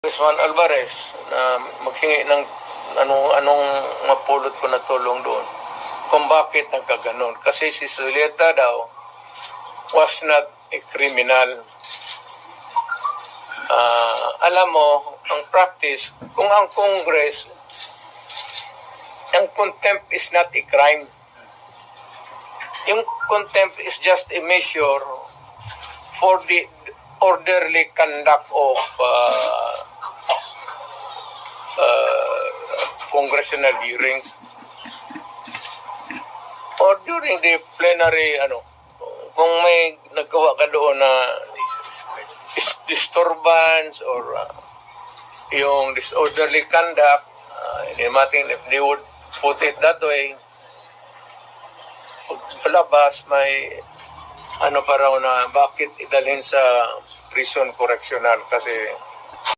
Congressman Alvarez na maghingi ng anong mapulot ko na tulong doon. Kung bakit nagkaganon. Kasi si Julieta daw was not a criminal. Alam mo, ang practice, kung ang Congress, ang contempt is not a crime. Yung contempt is just a measure for the orderly conduct of congressional hearings or during the plenary, kung may nagawa ka doon na disturbance or yung disorderly conduct, if they would put it that way, palabas may pa raw na bakit idalhin sa prison correctional kasi